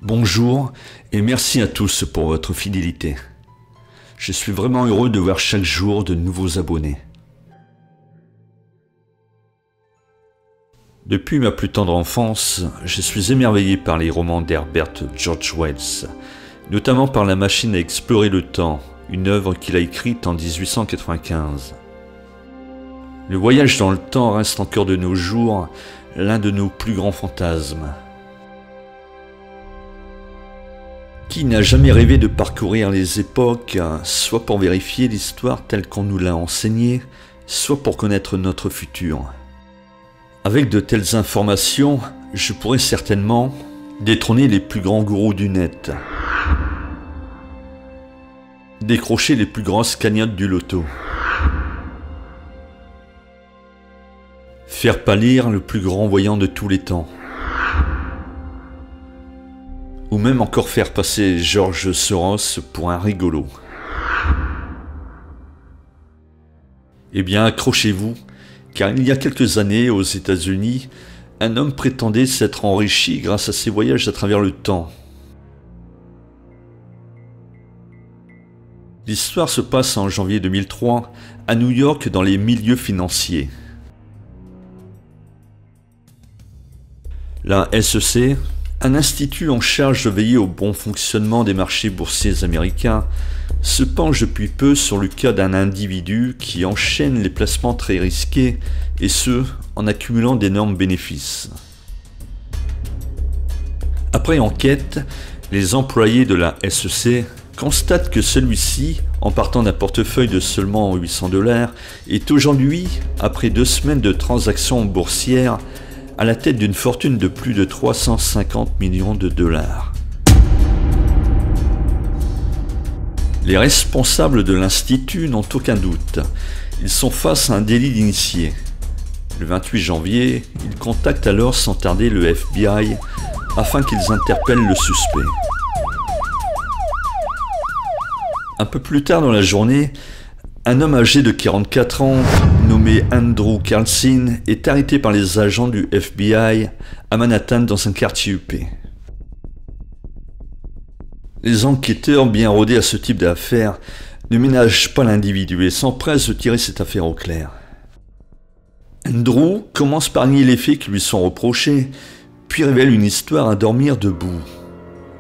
Bonjour et merci à tous pour votre fidélité. Je suis vraiment heureux de voir chaque jour de nouveaux abonnés. Depuis ma plus tendre enfance, je suis émerveillé par les romans d'Herbert George Wells, notamment par La machine à explorer le temps, une œuvre qu'il a écrite en 1895. Le voyage dans le temps reste encore de nos jours l'un de nos plus grands fantasmes. Qui n'a jamais rêvé de parcourir les époques, soit pour vérifier l'histoire telle qu'on nous l'a enseignée, soit pour connaître notre futur? Avec de telles informations, je pourrais certainement détrôner les plus grands gourous du net, décrocher les plus grosses cagnottes du loto, faire pâlir le plus grand voyant de tous les temps, ou même encore faire passer George Soros pour un rigolo. Eh bien, accrochez-vous, car il y a quelques années, aux États-Unis, un homme prétendait s'être enrichi grâce à ses voyages à travers le temps. L'histoire se passe en janvier 2003, à New York, dans les milieux financiers. La SEC, un institut en charge de veiller au bon fonctionnement des marchés boursiers américains, se penche depuis peu sur le cas d'un individu qui enchaîne les placements très risqués, et ce, en accumulant d'énormes bénéfices. Après enquête, les employés de la SEC constatent que celui-ci, en partant d'un portefeuille de seulement $800, est aujourd'hui, après 2 semaines de transactions boursières, à la tête d'une fortune de plus de 350 millions de dollars. Les responsables de l'Institut n'ont aucun doute. Ils sont face à un délit d'initié. Le 28 janvier, ils contactent alors sans tarder le FBI afin qu'ils interpellent le suspect. Un peu plus tard dans la journée, un homme âgé de 44 ans, nommé Andrew Carlson, est arrêté par les agents du FBI à Manhattan dans un quartier huppé. Les enquêteurs, bien rodés à ce type d'affaires, ne ménagent pas l'individu et s'empressent de tirer cette affaire au clair. Andrew commence par nier les faits qui lui sont reprochés, puis révèle une histoire à dormir debout.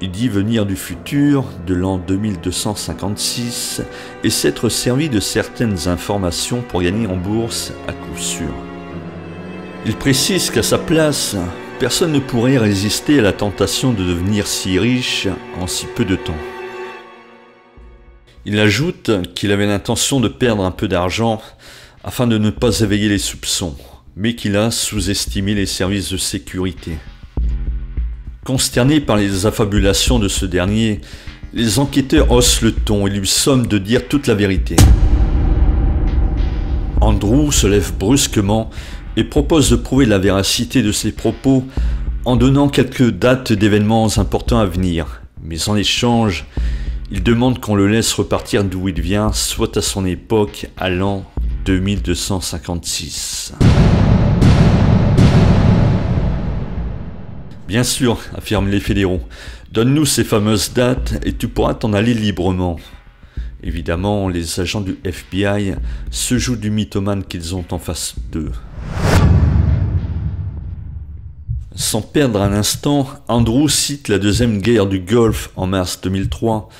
Il dit venir du futur, de l'an 2256, et s'être servi de certaines informations pour gagner en bourse à coup sûr. Il précise qu'à sa place, personne ne pourrait résister à la tentation de devenir si riche en si peu de temps. Il ajoute qu'il avait l'intention de perdre un peu d'argent afin de ne pas éveiller les soupçons, mais qu'il a sous-estimé les services de sécurité. Consternés par les affabulations de ce dernier, les enquêteurs haussent le ton et lui somment de dire toute la vérité. Andrew se lève brusquement et propose de prouver la véracité de ses propos en donnant quelques dates d'événements importants à venir. Mais en échange, il demande qu'on le laisse repartir d'où il vient, soit à son époque, à l'an 2256. Bien sûr, affirment les fédéraux, donne-nous ces fameuses dates et tu pourras t'en aller librement. Évidemment, les agents du FBI se jouent du mythomane qu'ils ont en face d'eux. Sans perdre un instant, Andrew cite la deuxième guerre du Golfe en mars 2003,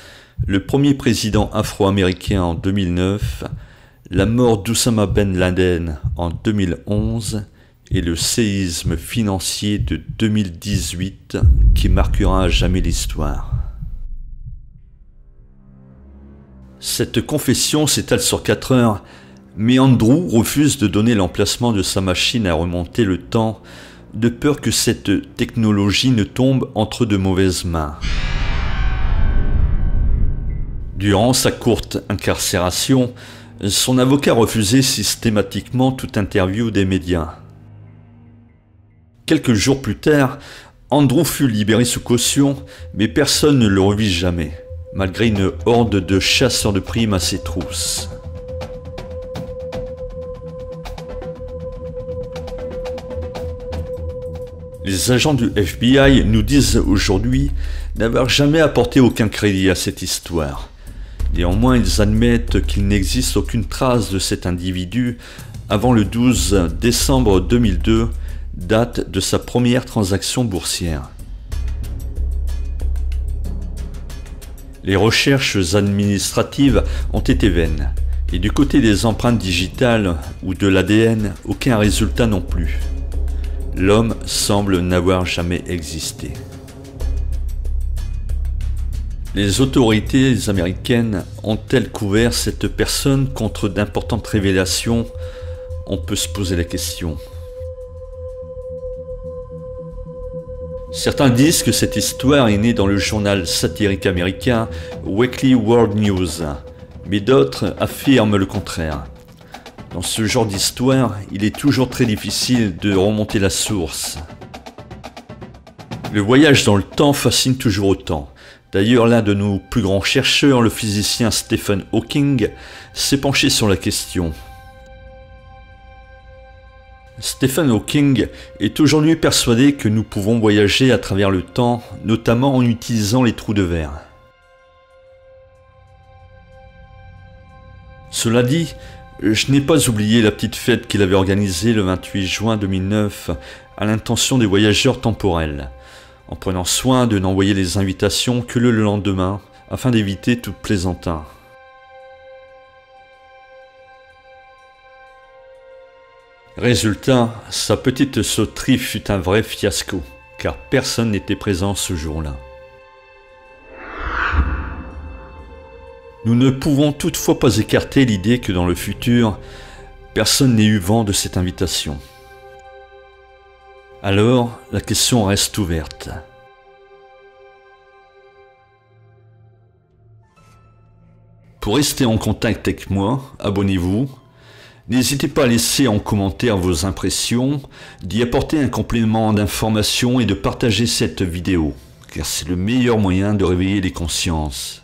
le premier président afro-américain en 2009, la mort d'Oussama Ben Laden en 2011, et le séisme financier de 2018 qui marquera à jamais l'histoire. Cette confession s'étale sur 4 heures, mais Andrew refuse de donner l'emplacement de sa machine à remonter le temps, de peur que cette technologie ne tombe entre de mauvaises mains. Durant sa courte incarcération, son avocat refusait systématiquement toute interview des médias. Quelques jours plus tard, Andrew fut libéré sous caution, mais personne ne le revit jamais, malgré une horde de chasseurs de primes à ses trousses. Les agents du FBI nous disent aujourd'hui n'avoir jamais apporté aucun crédit à cette histoire. Néanmoins, ils admettent qu'il n'existe aucune trace de cet individu avant le 12 décembre 2002, date de sa première transaction boursière. Les recherches administratives ont été vaines, et du côté des empreintes digitales ou de l'ADN, aucun résultat non plus. L'homme semble n'avoir jamais existé. Les autorités américaines ont-elles couvert cette personne contre d'importantes révélations? On peut se poser la question. Certains disent que cette histoire est née dans le journal satirique américain Weekly World News, mais d'autres affirment le contraire. Dans ce genre d'histoire, il est toujours très difficile de remonter la source. Le voyage dans le temps fascine toujours autant. D'ailleurs, l'un de nos plus grands chercheurs, le physicien Stephen Hawking, s'est penché sur la question. Stephen Hawking est aujourd'hui persuadé que nous pouvons voyager à travers le temps, notamment en utilisant les trous de verre. Cela dit, je n'ai pas oublié la petite fête qu'il avait organisée le 28 juin 2009 à l'intention des voyageurs temporels, en prenant soin de n'envoyer les invitations que le lendemain, afin d'éviter toute plaisantin. Résultat, sa petite sauterie fut un vrai fiasco, car personne n'était présent ce jour-là. Nous ne pouvons toutefois pas écarter l'idée que dans le futur, personne n'ait eu vent de cette invitation. Alors, la question reste ouverte. Pour rester en contact avec moi, abonnez-vous. N'hésitez pas à laisser en commentaire vos impressions, d'y apporter un complément d'information et de partager cette vidéo, car c'est le meilleur moyen de réveiller les consciences.